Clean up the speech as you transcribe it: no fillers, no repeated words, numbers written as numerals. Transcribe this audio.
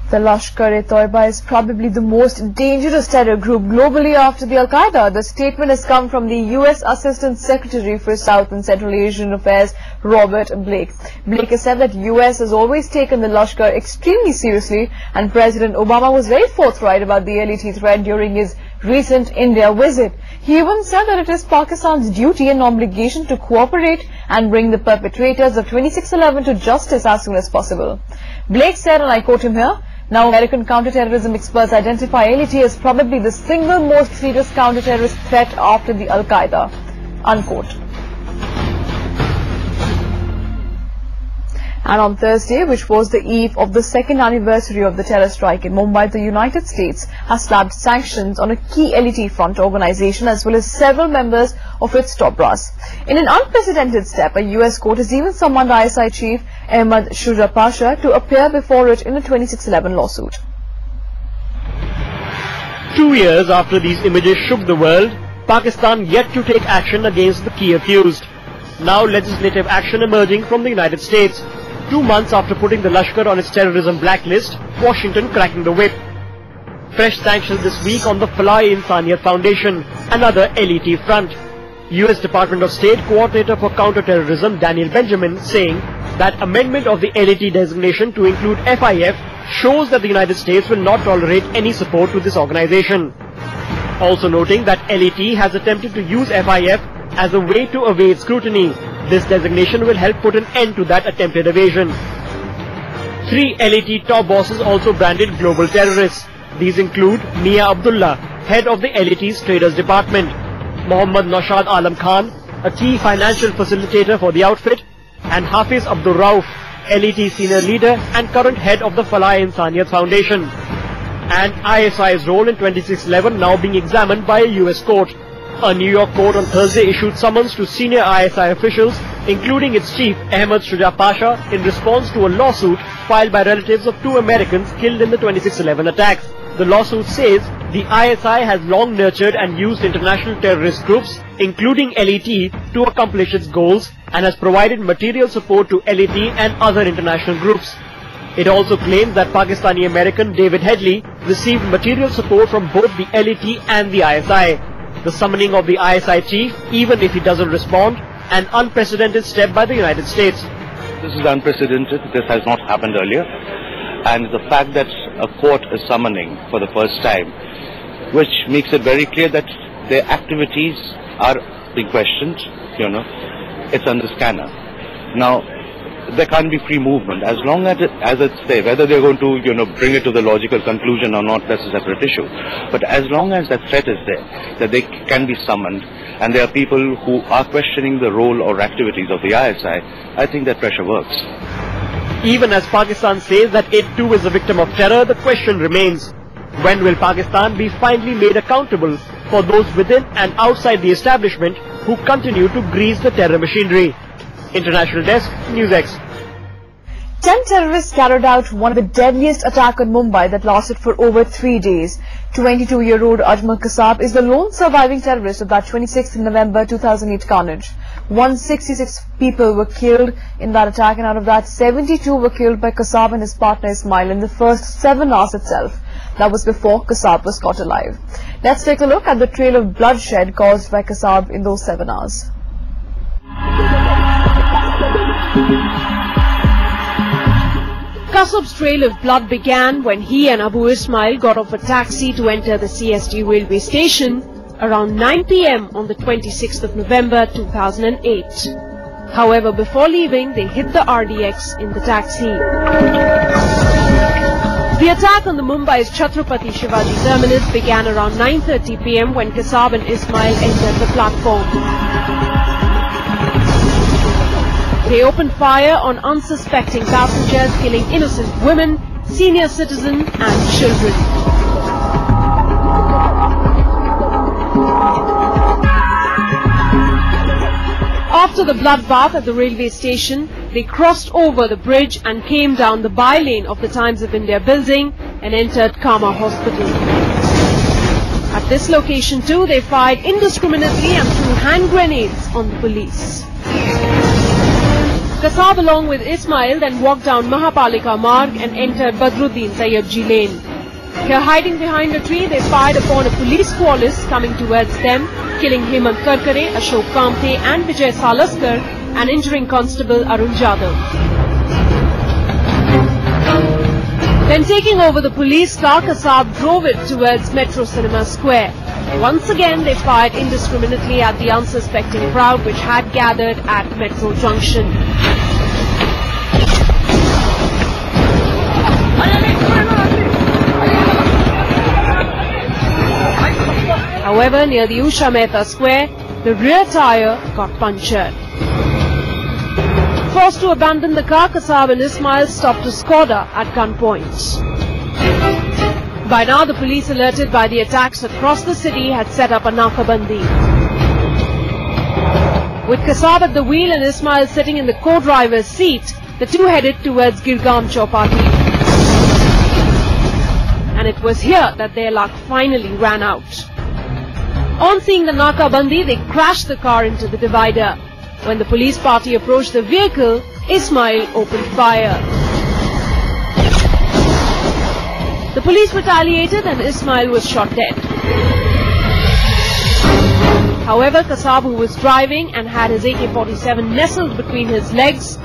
The Lashkar-e-Toiba is probably the most dangerous terror group globally after the Al-Qaeda. The statement has come from the U.S. Assistant Secretary for South and Central Asian Affairs, Robert Blake. Blake has said that U.S. has always taken the Lashkar extremely seriously, and President Obama was very forthright about the LET threat during his recent India visit. He even said that it is Pakistan's duty and obligation to cooperate and bring the perpetrators of 26/11 to justice as soon as possible. Blake said, and I quote him here, "Now American counterterrorism experts identify LET as probably the single most serious counterterrorist threat after the Al-Qaeda," unquote. And on Thursday, which was the eve of the second anniversary of the terror strike in Mumbai, the United States has slapped sanctions on a key LET front organization as well as several members of its top brass. In an unprecedented step, a US court has even summoned ISI chief Ahmad Shuja Pasha to appear before it in a 26/11 lawsuit. 2 years after these images shook the world, Pakistan yet to take action against the key accused. Now legislative action emerging from the United States. 2 months after putting the Lashkar on its terrorism blacklist, Washington cracking the whip. Fresh sanctions this week on the Falah-e-Insaniyat Foundation, another LET front. US Department of State Coordinator for Counterterrorism Daniel Benjamin saying that amendment of the LET designation to include FIF shows that the United States will not tolerate any support to this organization. Also noting that LET has attempted to use FIF as a way to evade scrutiny. This designation will help put an end to that attempted evasion. 3 LET top bosses also branded global terrorists. These include Mia Abdullah, head of the LET's Traders Department, Mohammad Naushad Alam Khan, a key financial facilitator for the outfit, and Hafiz Abdul Rauf, LET senior leader and current head of the Falah-e-Insaniyat Foundation. And ISI's role in 26/11 now being examined by a US court. A New York court on Thursday issued summons to senior ISI officials, including its chief Ahmad Shuja Pasha, in response to a lawsuit filed by relatives of 2 Americans killed in the 26/11 attacks. The lawsuit says the ISI has long nurtured and used international terrorist groups, including LET, to accomplish its goals and has provided material support to LET and other international groups. It also claims that Pakistani American David Headley received material support from both the LET and the ISI. The summoning of the ISI chief, even if he doesn't respond, an unprecedented step by the United States. This is unprecedented. This has not happened earlier. And the fact that a court is summoning for the first time, which makes it very clear that their activities are being questioned, it's under scanner. Now, there can't be free movement. As long as it's there, whether they're going to, bring it to the logical conclusion or not, that's a separate issue. But as long as that threat is there, that they can be summoned, and there are people who are questioning the role or activities of the ISI, I think that pressure works. Even as Pakistan says that it too is a victim of terror, the question remains, when will Pakistan be finally made accountable for those within and outside the establishment who continue to grease the terror machinery? International Desk, NewsX. 10 terrorists carried out one of the deadliest attacks on Mumbai that lasted for over 3 days. 22-year-old Ajmal Kasab is the lone surviving terrorist of that 26th November 2008 carnage. 166 people were killed in that attack, and out of that, 72 were killed by Kasab and his partner Ismail in the first 7 hours itself. That was before Kasab was caught alive. Let's take a look at the trail of bloodshed caused by Kasab in those 7 hours. Kasab's trail of blood began when he and Abu Ismail got off a taxi to enter the CST railway station around 9 p.m. on the 26th of November 2008. However, before leaving, they hit the RDX in the taxi. The attack on the Mumbai's Chhatrapati Shivaji terminus began around 9:30 p.m. when Kasab and Ismail entered the platform. They opened fire on unsuspecting passengers, killing innocent women, senior citizens and children. After the bloodbath at the railway station, they crossed over the bridge and came down the by-lane of the Times of India building and entered Kama Hospital. At this location too, they fired indiscriminately and threw hand grenades on the police. Kasab along with Ismail then walked down Mahapalika Marg and entered Badruddin Tayyabji lane. Here, hiding behind a tree, they fired upon a police squalus coming towards them, killing Hemant Karkare, Ashok Kamte and Vijay Salaskar and injuring Constable Arun Jadhav. Then taking over the police car, Kasab drove it towards Metro Cinema Square. Once again, they fired indiscriminately at the unsuspecting crowd which had gathered at Metro Junction. However, near the Usha Mehta Square, the rear tire got punctured. Forced to abandon the car, Kasab and Ismail stopped to Skoda at gunpoint. By now, the police, alerted by the attacks across the city, had set up a nakabandi. With Kasab at the wheel and Ismail sitting in the co-driver's seat, the two headed towards Girgaon Chowpatty. And it was here that their luck finally ran out. On seeing the nakabandi, they crashed the car into the divider. When the police party approached the vehicle, Ismail opened fire. The police retaliated and Ismail was shot dead. However, Kasab, who was driving and had his AK-47 nestled between his legs,